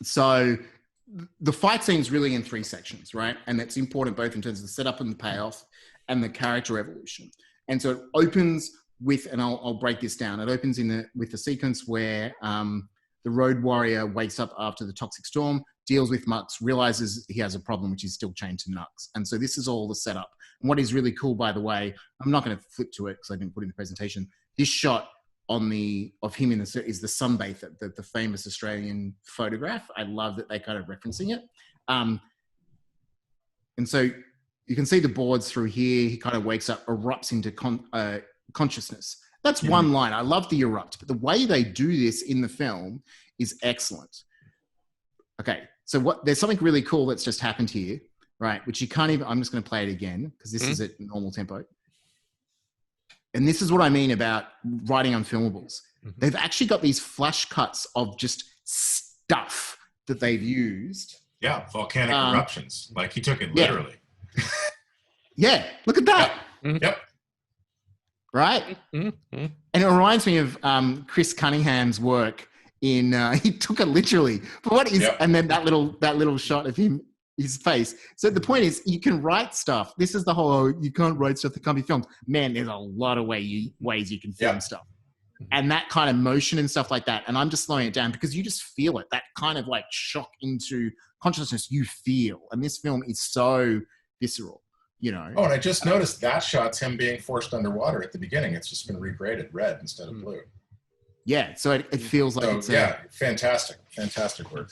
So the fight scene's really in three sections, right? And that's important both in terms of the setup and the payoff and the character evolution. And so it opens with, and I'll break this down. It opens with the sequence where the road warrior wakes up after the toxic storm, deals with Mux, realizes he has a problem, which is still chained to Nux. And so this is all the setup. And what is really cool, by the way, I'm not going to flip to it because I didn't put it in the presentation. This shot of him is the sunbathe, the famous Australian photograph. I love that they kind of referencing it. And so you can see the boards through here. He kind of wakes up, erupts into consciousness. That's one line. I love the erupt, but the way they do this in the film is excellent. Okay, so there's something really cool that's just happened here, right? Which you can't even, I'm just going to play it again because this is at normal tempo. And this is what I mean about writing unfilmables. They've actually got these flash cuts of just stuff that they've used. Yeah, volcanic eruptions. Like he took it literally. Yeah, look at that. Yep. Right? And it reminds me of Chris Cunningham's work in, he took it literally. But what is, and then that little shot of him, his face. So the point is, you can write stuff. This is the whole, you can't write stuff that can't be filmed. Man, there's a lot of ways you can film stuff. And that kind of motion and stuff like that. And I'm just slowing it down because you just feel it. That kind of like shock into consciousness you feel. And this film is so visceral, you know. Oh, and I just noticed that shot's him being forced underwater at the beginning. It's just been regraded red instead of blue. Yeah, so it feels like fantastic work.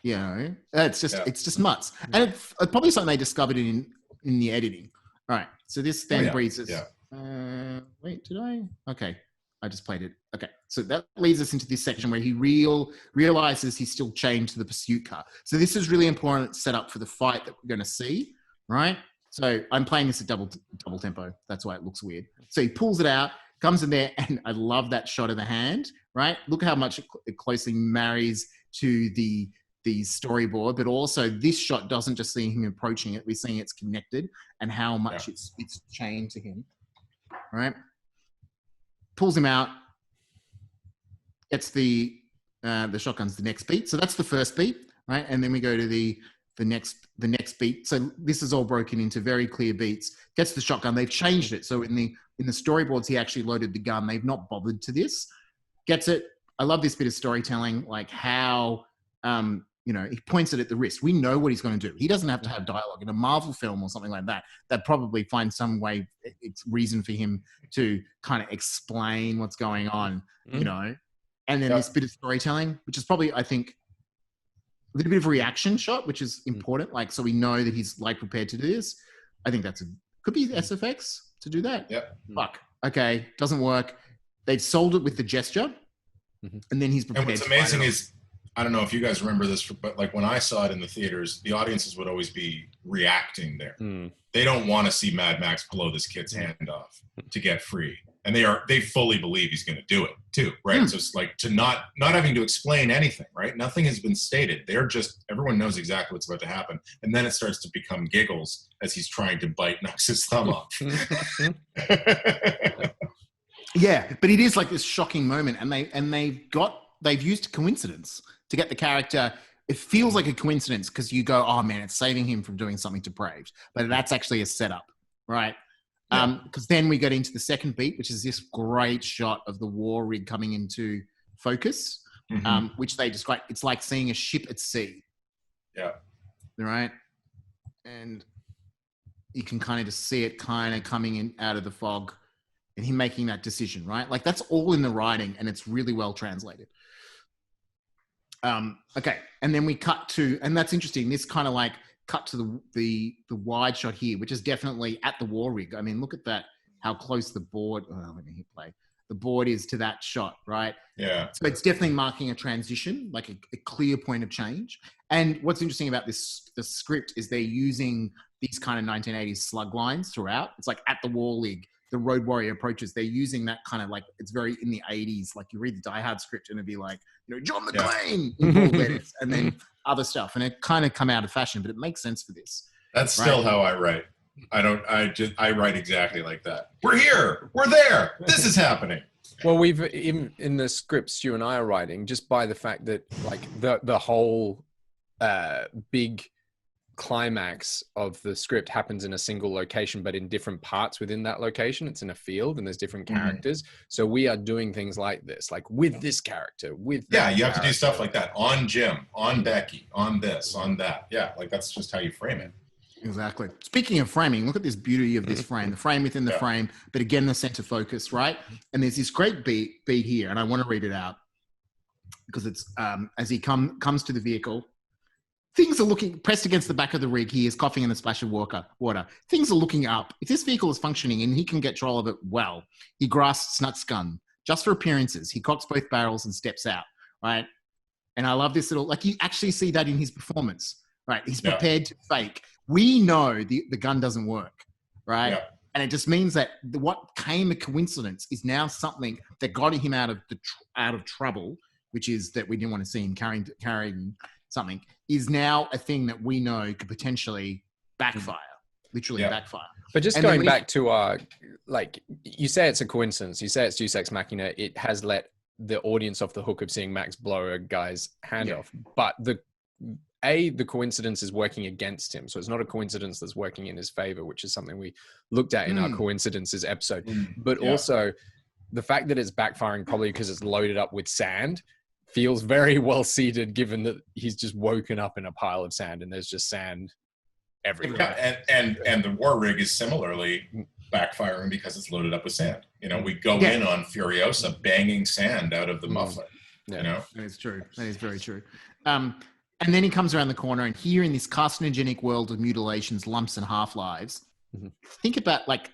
You know, it's just nuts. And it's probably something they discovered in the editing. All right, so this then breeds us. Wait, did I? Okay, I just played it. Okay, so that leads us into this section where he realizes he's still chained to the pursuit car. So this is really important setup for the fight that we're going to see, right? So I'm playing this at double tempo. That's why it looks weird. So he pulls it out, comes in there, and I love that shot of the hand, right? Look how much it closely marries to the storyboard, but also this shot doesn't just see him approaching it. We're seeing it's connected and how much it's chained to him, right? Pulls him out, gets the shotgun's the next beat. So that's the first beat, right? And then we go to the next beat. So this is all broken into very clear beats. Gets the shotgun. They've changed it. So in the storyboards, he actually loaded the gun. They've not bothered to this. Gets it. I love this bit of storytelling, like how he points it at the wrist. We know what he's going to do. He doesn't have to have dialogue. In a Marvel film or something like that, they'd probably find some way, it's reason for him to kind of explain what's going on, you know? And then this bit of storytelling, which is probably, I think, a little bit of a reaction shot, which is important. Like, so we know that he's like prepared to do this. I think could be SFX to do that. Yep. Fuck. Okay. Doesn't work. They've sold it with the gesture. And then he's prepared. And what's amazing is, I don't know if you guys remember this, but like when I saw it in the theaters, the audiences would always be reacting there. They don't want to see Mad Max blow this kid's hand off to get free. And they fully believe he's going to do it too, right? So it's like to not having to explain anything, right? Nothing has been stated. Everyone knows exactly what's about to happen. And then it starts to become giggles as he's trying to bite Nux's thumb off. Yeah, but it is like this shocking moment, and they've used coincidence to get the character. It feels like a coincidence because you go, oh man, it's saving him from doing something depraved, but that's actually a setup, right? Because then we get into the second beat, which is this great shot of the war rig coming into focus, which they describe. It's like seeing a ship at sea. Yeah. Right. And you can kind of just see it kind of coming in out of the fog. And him making that decision, right? Like that's all in the writing, and it's really well translated. Okay, and then we cut to, and that's interesting. This kind of like cut to the wide shot here, which is definitely at the war rig. I mean, look at that, how close the board. Oh, let me hit play. The board is to that shot, right? Yeah. So it's definitely marking a transition, like a clear point of change. And what's interesting about the script is they're using these kind of 1980s slug lines throughout. It's like at the war rig. The road warrior approaches, they're using that kind of like, it's very in the 80s. Like you read the Die Hard script and it'd be like, John McClane in bold letters, and then other stuff. And it kind of come out of fashion, but it makes sense for this. That's still how I write. I write exactly like that. We're here. We're there. This is happening. Well, we've in the scripts you and I are writing, just by the fact that like the whole big climax of the script happens in a single location, but in different parts within that location. It's in a field and there's different characters. So we are doing things like this, like with this character, with that you have character. to do stuff like that on Jim, on Becky, on this, on that. Yeah, like that's just how you frame it. Exactly. Speaking of framing, look at this beauty of this frame, the frame within the frame, but again, the center focus, right? And there's this great beat here, and I want to read it out because it's as he comes to the vehicle. Things are looking, pressed against the back of the rig, he is coughing in a splash of water. Things are looking up. If this vehicle is functioning and he can get control of it well, he grasps Snuck's gun. Just for appearances, he cocks both barrels and steps out, right? And I love this little, like you actually see that in his performance, right? He's prepared to fake. We know the gun doesn't work, right? Yeah. And it just means that what came a coincidence is now something that got him out of trouble, which is that we didn't want to see him carrying something, is now a thing that we know could potentially backfire, literally backfire. But just going back to like you say it's a coincidence, you say it's Deus Ex Machina, it has let the audience off the hook of seeing Max blow a guy's hand off, but the coincidence is working against him, so it's not a coincidence that's working in his favor, which is something we looked at in our coincidences episode. But also the fact that it's backfiring probably because it's loaded up with sand feels very well seated, given that he's just woken up in a pile of sand and there's just sand everywhere. Yeah, and the war rig is similarly backfiring because it's loaded up with sand. You know, we go in on Furiosa banging sand out of the muffler. You know, that is true. That is very true. And then he comes around the corner, and here in this carcinogenic world of mutilations, lumps, and half-lives, think about like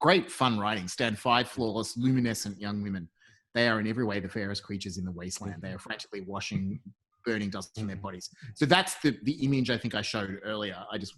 great fun writing. Stand 5 flawless, luminescent young women. They are in every way the fairest creatures in the wasteland. They are frantically washing, burning dust from their bodies. So that's the image I think I showed earlier.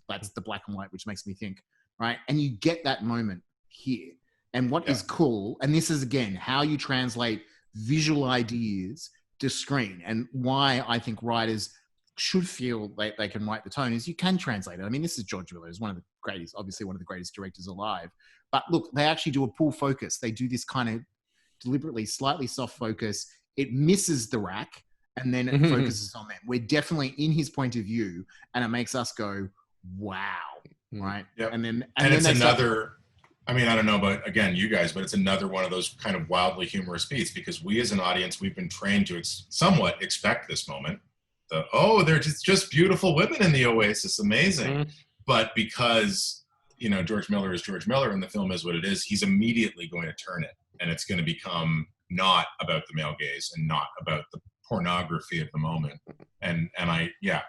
That's the black and white, which makes me think, right? And you get that moment here. And what is cool, and this is again how you translate visual ideas to screen, and why I think writers should feel like they can write the tone, is you can translate it. I mean, this is George Miller, who's one of the greatest, obviously one of the greatest directors alive. But look, they actually do a pull focus. They do this kind of deliberately slightly soft focus. It misses the rack and then it focuses on them. We're definitely in his point of view, and it makes us go, wow, right? Yep. And it's another, I mean, I don't know about, again, you guys, but it's another one of those kind of wildly humorous beats, because we as an audience, we've been trained to somewhat expect this moment. They're just beautiful women in the Oasis, amazing. But because, you know, George Miller is George Miller and the film is what it is, he's immediately going to turn it. And it's going to become not about the male gaze and not about the pornography of the moment. And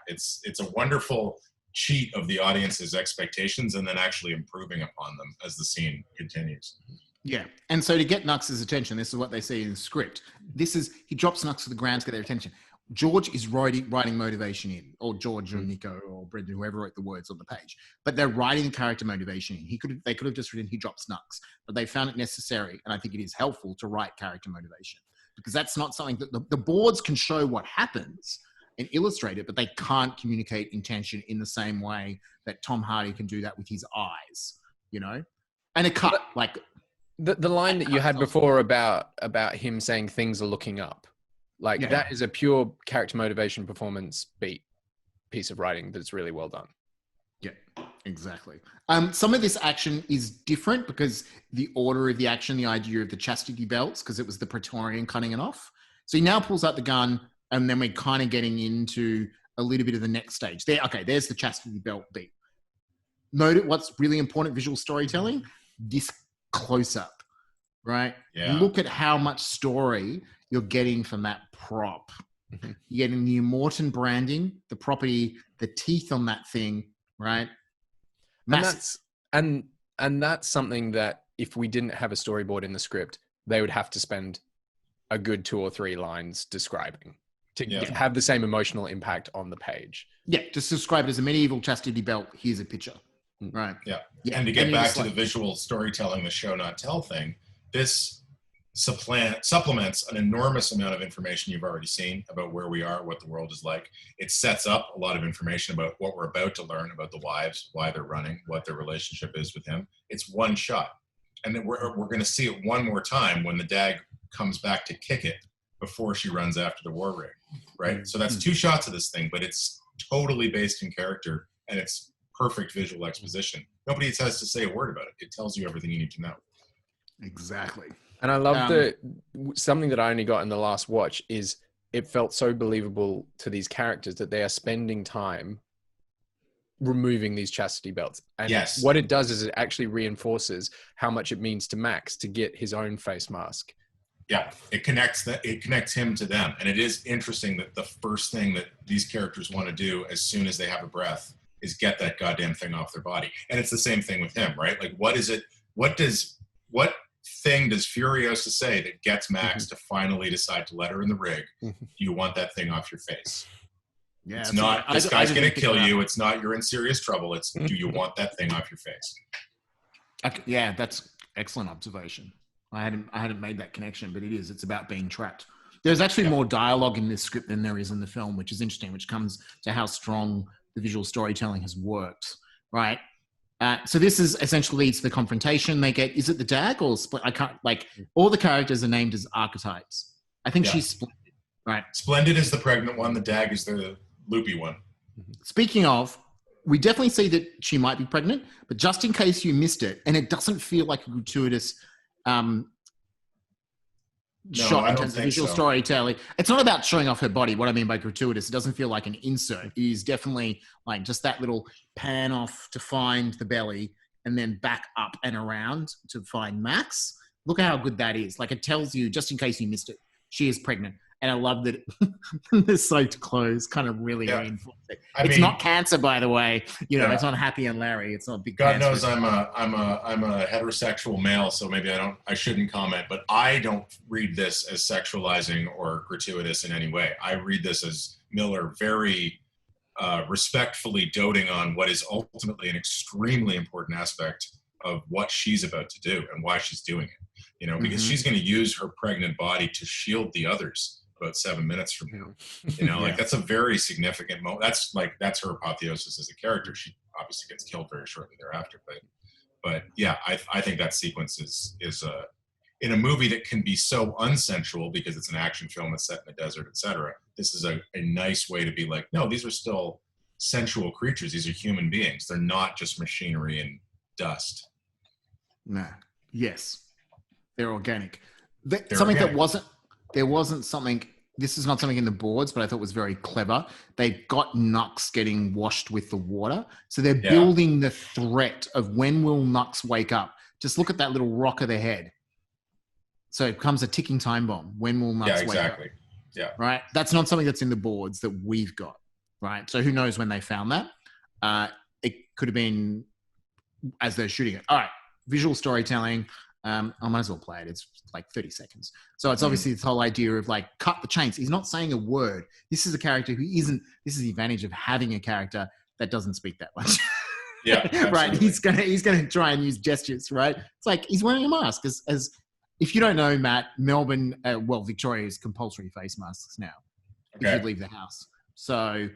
it's a wonderful cheat of the audience's expectations and then actually improving upon them as the scene continues. Yeah. And so to get Nux's attention, this is what they see in the script. He drops Nux to the ground to get their attention. George is writing motivation in, or George or Nico or Brendan, whoever wrote the words on the page, but they're writing the character motivation in. They could have just written, he drops Nux, but they found it necessary, and I think it is helpful to write character motivation, because that's not something that the boards can show what happens and illustrate it, but they can't communicate intention in the same way that Tom Hardy can do that with his eyes, you know? And a cut, like... The line that you had before about him saying things are looking up, like that is a pure character motivation performance beat piece of writing that's really well done. Yeah, exactly. Some of this action is different because the order of the action, the idea of the chastity belts, because it was the Praetorian cutting it off. So he now pulls out the gun, and then we're kind of getting into a little bit of the next stage. There's the chastity belt beat. Note what's really important visual storytelling, this close-up, right? Yeah. Look at how much story you're getting from that prop. You're getting the Immortan branding, the property, the teeth on that thing, right? And that's something that if we didn't have a storyboard in the script, they would have to spend a good 2 or 3 lines describing to have the same emotional impact on the page. Yeah, just describe it as a medieval chastity belt. Here's a picture, right? Yeah. And to get back to the visual storytelling, the show not tell thing, this supplements an enormous amount of information you've already seen about where we are, what the world is like. It sets up a lot of information about what we're about to learn about the wives, why they're running, what their relationship is with him. It's one shot. and then we're going to see it one more time when the dag comes back to kick it before she runs after the war rig, right? So that's 2 shots of this thing, but it's totally based in character, and it's perfect visual exposition. Nobody has to say a word about it. It tells you everything you need to know. Exactly. And I love something that I only got in the last watch is it felt so believable to these characters that they are spending time removing these chastity belts. And what it does is it actually reinforces how much it means to Max to get his own face mask. Yeah, it connects him to them. And it is interesting that the first thing that these characters want to do as soon as they have a breath is get that goddamn thing off their body. And it's the same thing with him, right? Like, what thing does Furiosa say that gets Max to finally decide to let her in the rig? Do you want that thing off your face? Yeah, it's not, this guy's going to kill you. It's not, you're in serious trouble. It's, do you want that thing off your face? Yeah, that's excellent observation. I hadn't made that connection, but it is. It's about being trapped. There's actually more dialogue in this script than there is in the film, which is interesting, which comes to how strong the visual storytelling has worked, right? So this is essentially leads to the confrontation. They get, is it the dag or Split? I can't, like, all the characters are named as archetypes. I think she's Splendid, right? Splendid is the pregnant one. The dag is the loopy one. Speaking of, we definitely see that she might be pregnant, but just in case you missed it, and it doesn't feel like a gratuitous shot in terms of visual storytelling. It's not about showing off her body. What I mean by gratuitous, it doesn't feel like an insert. It is definitely like just that little pan off to find the belly and then back up and around to find Max. Look at how good that is. Like, it tells you, just in case you missed it, she is pregnant. And I love that the soaked clothes kind of really reinforce it. It's not cancer, by the way. You know, it's not Happy and Larry. It's not big. God knows I'm a heterosexual male, so maybe I shouldn't comment. But I don't read this as sexualizing or gratuitous in any way. I read this as Miller very respectfully doting on what is ultimately an extremely important aspect of what she's about to do and why she's doing it. You know, because she's going to use her pregnant body to shield the others about 7 minutes from now. You know, like, that's a very significant moment. That's her apotheosis as a character. She obviously gets killed very shortly thereafter. But yeah, I think that sequence is in a movie that can be so unsensual because it's an action film that's set in the desert, etc. This is a nice way to be like, no, these are still sensual creatures. These are human beings. They're not just machinery and dust. Nah. Yes. They're organic. This is not something in the boards, but I thought was very clever. They got Nux getting washed with the water. So they're building the threat of when will Nux wake up. Just look at that little rock of the head. So it becomes a ticking time bomb. When will Nux wake up? Yeah. Right? That's not something that's in the boards that we've got. Right? So who knows when they found that? It could have been as they're shooting it. All right. Visual storytelling. I might as well play it. It's like 30 seconds. So it's obviously this whole idea of like, cut the chains. He's not saying a word. This is a character who isn't, this is the advantage of having a character that doesn't speak that much. Yeah. Right. He's gonna try and use gestures, right? It's like he's wearing a mask. As if you don't know, Matt, Melbourne, Victoria is compulsory face masks now if you leave the house. So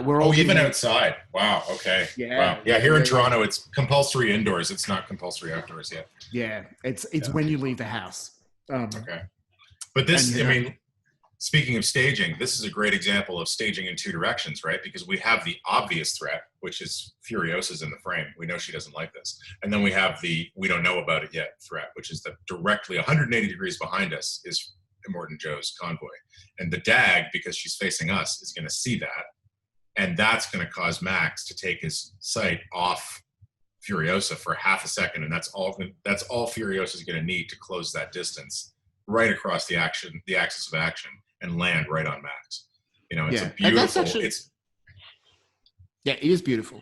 we're all even outside. Wow. Okay. Yeah. Wow. Yeah. Here in Toronto, it's compulsory indoors. It's not compulsory outdoors yet. Yeah. It's when you leave the house. Okay. But this, I mean, speaking of staging, this is a great example of staging in 2 directions, right? Because we have the obvious threat, which is Furiosa's in the frame. We know she doesn't like this. And then we have the we don't know about it yet threat, which is that directly 180 degrees behind us is Immortan Joe's convoy. And the dag, because she's facing us, is going to see that. And that's going to cause Max to take his sight off Furiosa for half a second. And that's all Furiosa is going to need to close that distance right across the axis of action and land right on Max. You know, it's a beautiful, it is beautiful.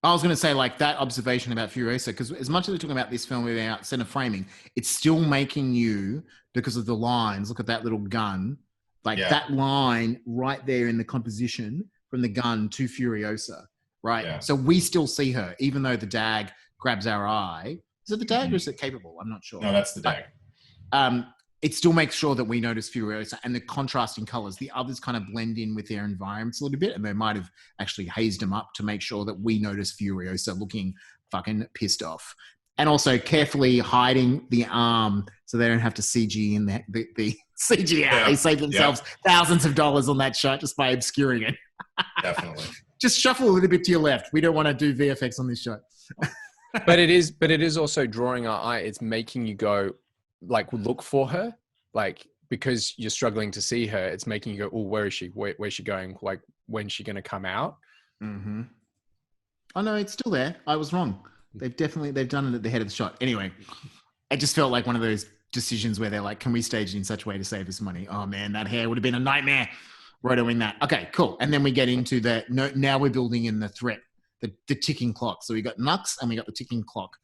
I was going to say, like, that observation about Furiosa, because as much as we're talking about this film without center framing, it's still making you, because of the lines, look at that little gun, like that line right there in the composition from the gun to Furiosa, right? Yeah. So we still see her, even though the dag grabs our eye. Is it the dag or is it capable? I'm not sure. No, that's the dag. It still makes sure that we notice Furiosa and the contrasting colors. The others kind of blend in with their environments a little bit, and they might have actually hazed them up to make sure that we notice Furiosa looking fucking pissed off. And also carefully hiding the arm so they don't have to CG in the CG out. Yeah. They save themselves thousands of dollars on that shot just by obscuring it. Definitely. Just shuffle a little bit to your left. We don't want to do VFX on this shot. But it is also drawing our eye. It's making you go, like, look for her, like, because you're struggling to see her. It's making you go, oh, where is she? Where's she going? Like, when's she going to come out? Mm-hmm. Oh no, it's still there. I was wrong. They've done it at the head of the shot. Anyway, it just felt like one of those decisions where they're like, can we stage it in such a way to save us money? Oh man, that hair would have been a nightmare rotoing that. Okay, cool. And then we get into now we're building in the threat, the ticking clock. So we got Nux and we got the ticking clock.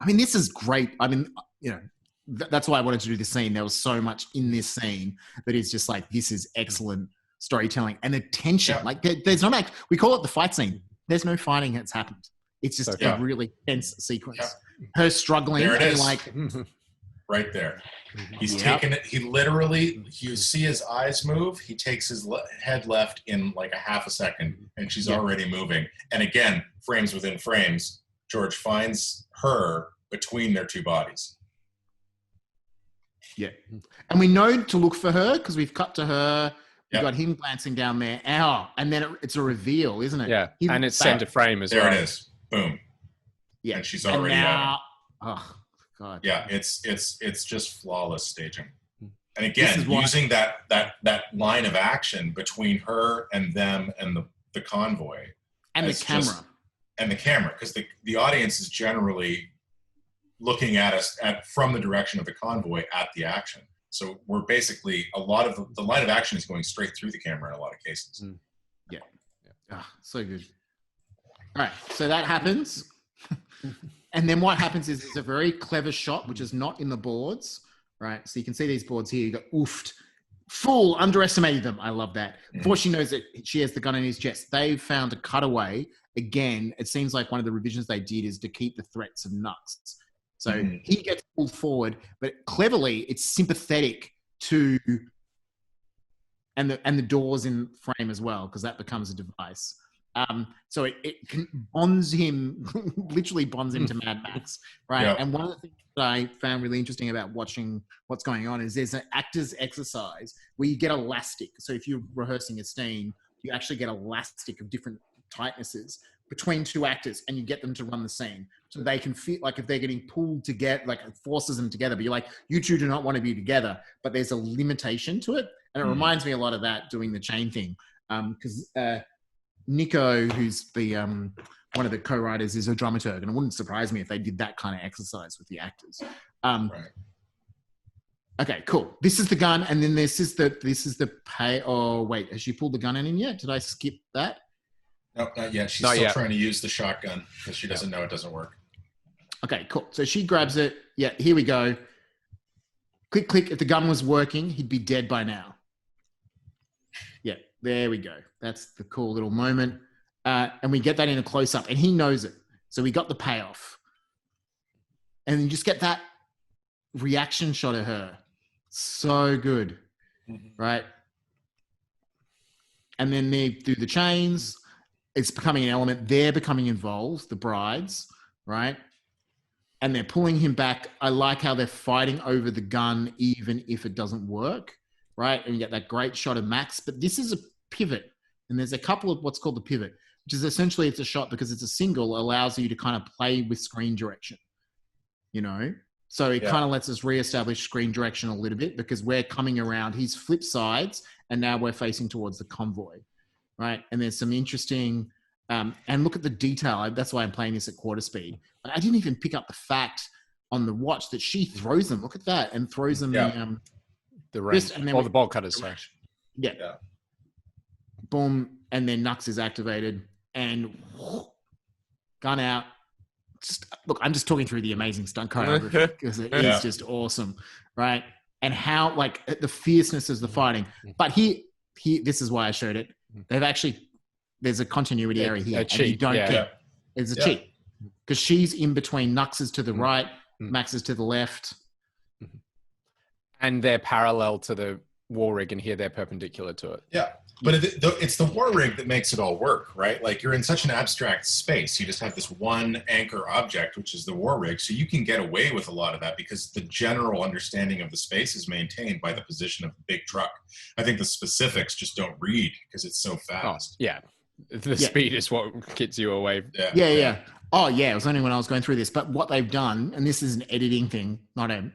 I mean, this is great. I mean, you know, that's why I wanted to do this scene. There was so much in this scene that is just like, this is excellent storytelling and the tension. Yeah. Like there's no, we call it the fight scene. There's no fighting that's happened. It's just a really tense sequence. Yeah. Her struggling. There it is. Like, right there. He's taken it. He literally, you see his eyes move. He takes his head left in like a half a second and she's already moving. And again, frames within frames, George finds her between their two bodies. Yeah. And we know to look for her because we've cut to her. We got him glancing down there. Ow. And then it's a reveal, isn't it? Yeah. And it's center frame as well. There it is. Boom. Yeah. And she's already out. Oh, God. Yeah. It's just flawless staging. And again, using that line of action between her and them and the convoy. And the camera. And the camera. Because the audience is generally looking at us from the direction of the convoy at the action. So we're basically, a lot of the line of action is going straight through the camera in a lot of cases. Yeah. So good. All right. So that happens. And then what happens is it's a very clever shot, which is not in the boards, right? So you can see these boards here. You go, oofed. Fool, underestimated them. I love that. Before she knows that she has the gun in his chest, they've found a cutaway. Again, it seems like one of the revisions they did is to keep the threats of Nux. So he gets pulled forward, but cleverly it's sympathetic to, and the doors in frame as well, because that becomes a device. So it bonds him, literally bonds him to Mad Max, right? Yep. And one of the things that I found really interesting about watching what's going on is there's an actor's exercise where you get elastic. So if you're rehearsing a scene, you actually get elastic of different tightnesses between two actors and you get them to run the scene. So they can feel like if they're getting pulled together, like it forces them together, but you're like, you two do not want to be together, but there's a limitation to it. And it reminds me a lot of that doing the chain thing. Because Nico, who's the one of the co-writers, is a dramaturg, and it wouldn't surprise me if they did that kind of exercise with the actors. Right. Okay, cool. This is the gun, and then this is the pay. Oh wait, has she pulled the gun in yet? Did I skip that? No, not yet. She's still trying to use the shotgun because she doesn't know it doesn't work. Okay, cool. So she grabs it. Yeah, here we go. Click, click. If the gun was working, he'd be dead by now. Yeah, there we go. That's the cool little moment. And we get that in a close-up, and he knows it. So we got the payoff. And you just get that reaction shot of her. So good, right? And then they do the chains. It's becoming an element. They're becoming involved, the brides, right? And they're pulling him back. I like how they're fighting over the gun, even if it doesn't work, right? And you get that great shot of Max. But this is a pivot. And there's a couple of what's called the pivot, which is essentially it's a shot because it's a single, allows you to kind of play with screen direction, you know? So it kind of lets us reestablish screen direction a little bit because we're coming around. He's flip sides and now we're facing towards the convoy, right? And there's some interesting, and look at the detail. That's why I'm playing this at quarter speed. I didn't even pick up the fact on the watch that she throws them. Look at that. And throws them the range, or the bolt cutters. Sorry. Yeah. Boom. And then Nux is activated and gun out. Look, I'm just talking through the amazing stunt choreography because it is just awesome, right? And how, like, the fierceness of the fighting. But here, this is why I showed it. They've actually, there's a continuity error here. A cheat. You don't get, it's a cheat. Because she's in between. Nux is to the right, Max is to the left. And they're parallel to the war rig, and here they're perpendicular to it. Yeah. But it's the war rig that makes it all work, right? Like you're in such an abstract space. You just have this one anchor object, which is the war rig. So you can get away with a lot of that because the general understanding of the space is maintained by the position of the big truck. I think the specifics just don't read because it's so fast. Oh, yeah. The speed is what gets you away. Yeah. Oh, yeah. It was only when I was going through this. But what they've done, and this is an editing thing, not a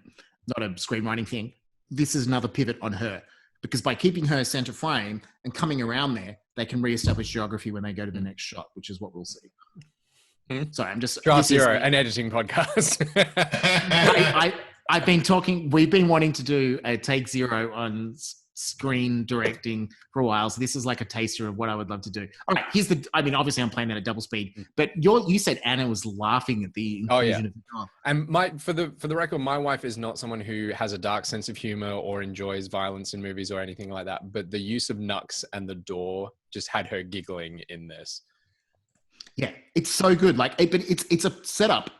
screenwriting thing. This is another pivot on her. Because by keeping her center frame and coming around there, they can reestablish geography when they go to the next shot, which is what we'll see. Sorry, I'm just... Draft Zero, an editing podcast. We've been wanting to do a Take Zero on screen directing for a while. So this is like a taster of what I would love to do. All right, obviously I'm playing that at double speed, but you said Anna was laughing at the inclusion of the car. And for the record, my wife is not someone who has a dark sense of humor or enjoys violence in movies or anything like that. But the use of Nux and the door just had her giggling in this. Yeah, it's so good. But it's a setup.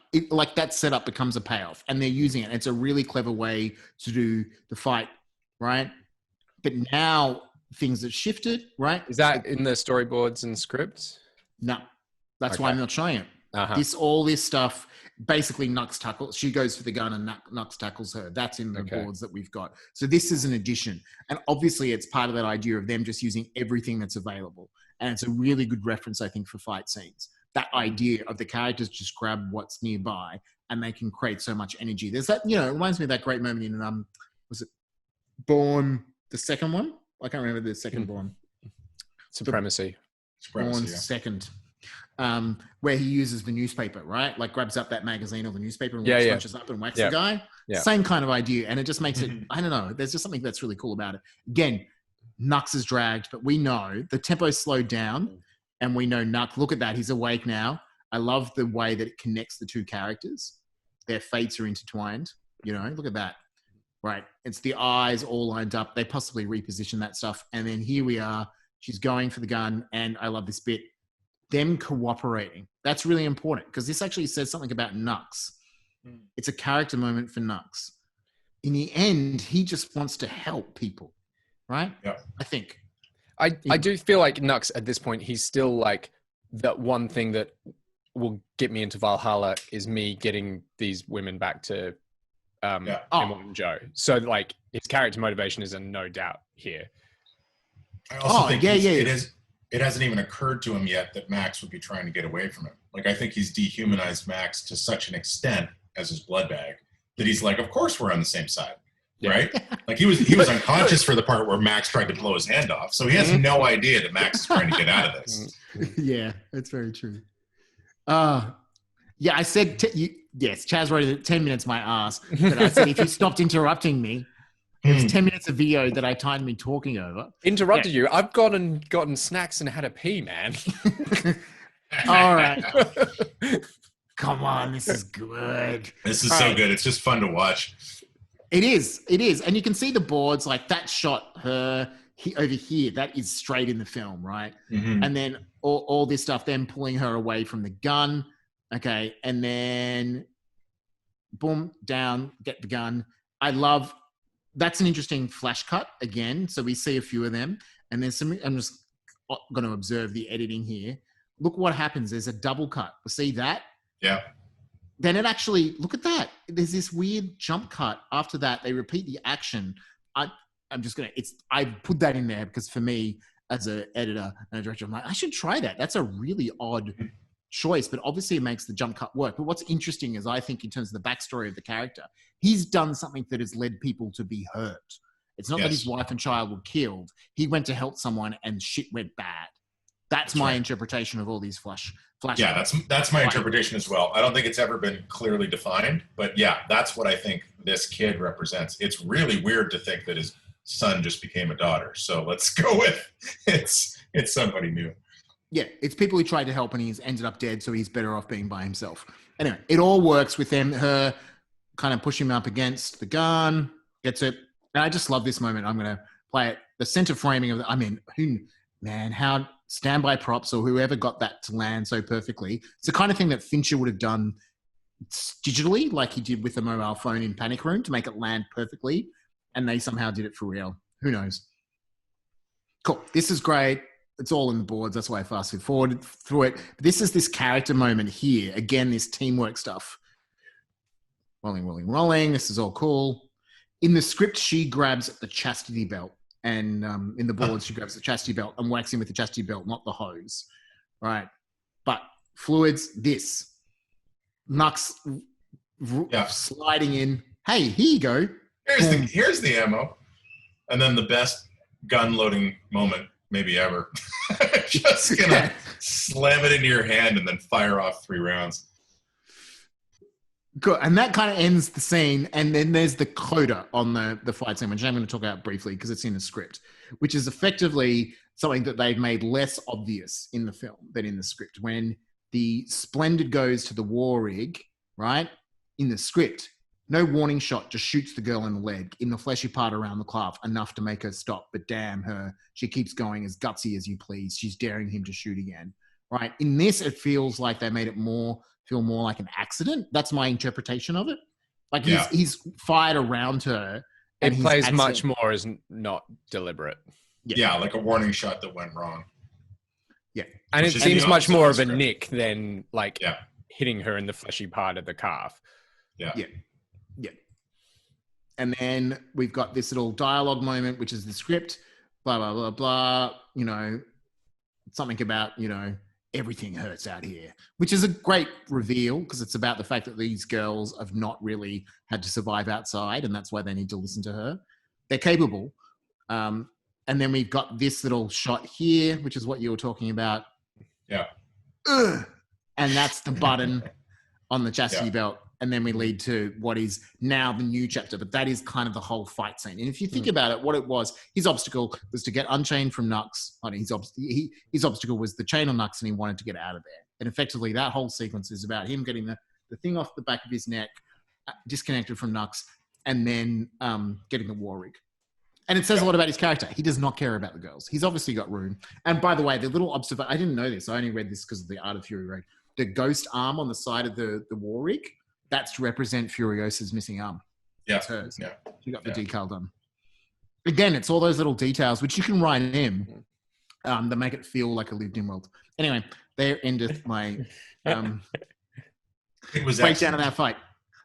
That setup becomes a payoff, and they're using it. It's a really clever way to do the fight, right? But now things have shifted, right? Is that in the storyboards and scripts? No, that's why I'm not showing it. All this stuff, basically Nux tackles. She goes for the gun and Nux tackles her. That's in the boards that we've got. So this is an addition. And obviously it's part of that idea of them just using everything that's available. And it's a really good reference, I think, for fight scenes. That idea of the characters just grab what's nearby and they can create so much energy. There's that, it reminds me of that great moment in, was it Born... The second one? I can't remember the second Born. Supremacy. Born second. Where he uses the newspaper, right? Like grabs up that magazine or the newspaper and punches up and whacks the guy. Yeah. Same kind of idea. And it just makes it, I don't know, there's just something that's really cool about it. Again, Nux is dragged, but we know the tempo's slowed down and we know Nux, look at that, he's awake now. I love the way that it connects the two characters. Their fates are intertwined. Look at that. Right. It's the eyes all lined up. They possibly reposition that stuff. And then here we are. She's going for the gun. And I love this bit. Them cooperating. That's really important because this actually says something about Nux. It's a character moment for Nux. In the end, he just wants to help people. Right? Yeah. I think. I do feel like Nux at this point, he's still like that one thing that will get me into Valhalla is me getting these women back to and Joe. So like his character motivation is a no doubt here. I also think it hasn't even occurred to him yet that Max would be trying to get away from him. Like I think he's dehumanized Max to such an extent as his blood bag that he's like, of course we're on the same side. Right? Like he was unconscious for the part where Max tried to blow his hand off. So he has no idea that Max is trying to get out of this. Yeah, that's very true. Yeah, I said, yes, Chaz wrote it 10 minutes my ass. But I said, if you stopped interrupting me, it was 10 minutes of video that I timed me talking over. Interrupted you. I've gotten snacks and had a pee, man. All right. Come on, this is good. This is so good. It's just fun to watch. It is. And you can see the boards, like that shot, over here, that is straight in the film, right? And then all this stuff, them pulling her away from the gun. Okay, and then boom, down, get the gun. That's an interesting flash cut again. So we see a few of them. And then I'm just going to observe the editing here. Look what happens. There's a double cut. See that? Yeah. Then it actually, look at that. There's this weird jump cut. After that, they repeat the action. I put that in there because for me, as an editor and a director, I'm like, I should try that. That's a really odd choice, but obviously it makes the jump cut work. But what's interesting is I think in terms of the backstory of the character, he's done something that has led people to be hurt. It's not that his wife and child were killed. He went to help someone and shit went bad. That's my interpretation of all these flash. Yeah, that's my interpretation as well. I don't think it's ever been clearly defined, but yeah, that's what I think this kid represents. It's really weird to think that his son just became a daughter. So let's go with it's somebody new. Yeah, it's people he tried to help and he's ended up dead, so he's better off being by himself. Anyway, it all works with her kind of pushing him up against the gun, gets it. And I just love this moment. I'm going to play it. The center framing of how standby props or whoever got that to land so perfectly. It's the kind of thing that Fincher would have done digitally, like he did with the mobile phone in Panic Room to make it land perfectly. And they somehow did it for real. Who knows? Cool. This is great. It's all in the boards. That's why I fast forwarded through it. But this is this character moment here. Again, this teamwork stuff. Rolling. This is all cool. In the script, she grabs the chastity belt. And in the boards, she grabs the chastity belt and whacks him with the chastity belt, not the hose. Right. But fluids, this. Nux sliding in. Hey, here you go. Here's the ammo. And then the best gun loading moment maybe ever. Just gonna slam it into your hand and then fire off 3 rounds. Good. And that kind of ends the scene. And then there's the coda on the fight scene, which I'm going to talk about briefly because it's in the script, which is effectively something that they've made less obvious in the film than in the script. When the Splendid goes to the war rig, right? In the script, no warning shot, just shoots the girl in the leg, in the fleshy part around the calf, enough to make her stop. But damn her, she keeps going as gutsy as you please. She's daring him to shoot again, right? In this, it feels like they made it feel more like an accident. That's my interpretation of it. Like he's fired around her. And it plays much more as not deliberate. Yeah, like a warning shot that went wrong. Yeah. And it seems much more of a nick than like hitting her in the fleshy part of the calf. Yeah. And then we've got this little dialogue moment, which is the script, blah, blah, blah, blah, you know, something about, you know, everything hurts out here, which is a great reveal because it's about the fact that these girls have not really had to survive outside and that's why they need to listen to her. They're capable. And then we've got this little shot here, which is what you were talking about. Yeah. And that's the button on the chastity belt. And then we lead to what is now the new chapter. But that is kind of the whole fight scene. And if you think about it, what it was, his obstacle was to get unchained from Nux. His obstacle was the chain on Nux and he wanted to get out of there. And effectively, that whole sequence is about him getting the thing off the back of his neck, disconnected from Nux, and then getting the war rig. And it says a lot about his character. He does not care about the girls. He's obviously got room. And by the way, the little observation, I didn't know this. I only read this because of the Art of Fury rig. The ghost arm on the side of the war rig, that's to represent Furiosa's missing arm. Yeah. It's hers. Yeah. She got the decal done. Again, it's all those little details, which you can write in, that make it feel like a lived-in world. Anyway, there endeth my breakdown of that fight.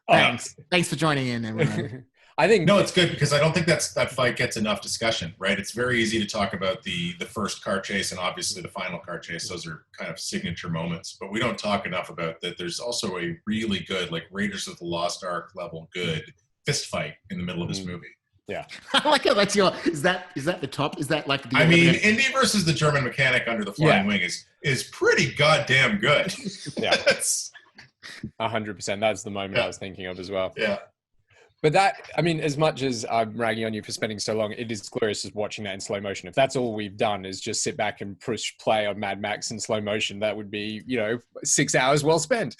Thanks. Thanks for joining in, everyone. I think no, it's good because I don't think that fight gets enough discussion, right? It's very easy to talk about the first car chase and obviously the final car chase. Those are kind of signature moments, but we don't talk enough about that. There's also a really good, like Raiders of the Lost Ark level, good fist fight in the middle of this movie. Yeah, I like how that's is that the top? Is that like the? I mean, Indy versus the German mechanic under the flying wing is pretty goddamn good. Yeah, 100%. That's the moment I was thinking of as well. Yeah. But that, I mean, as much as I'm ragging on you for spending so long, it is glorious just watching that in slow motion. If that's all we've done is just sit back and push play on Mad Max in slow motion, that would be, 6 hours well spent.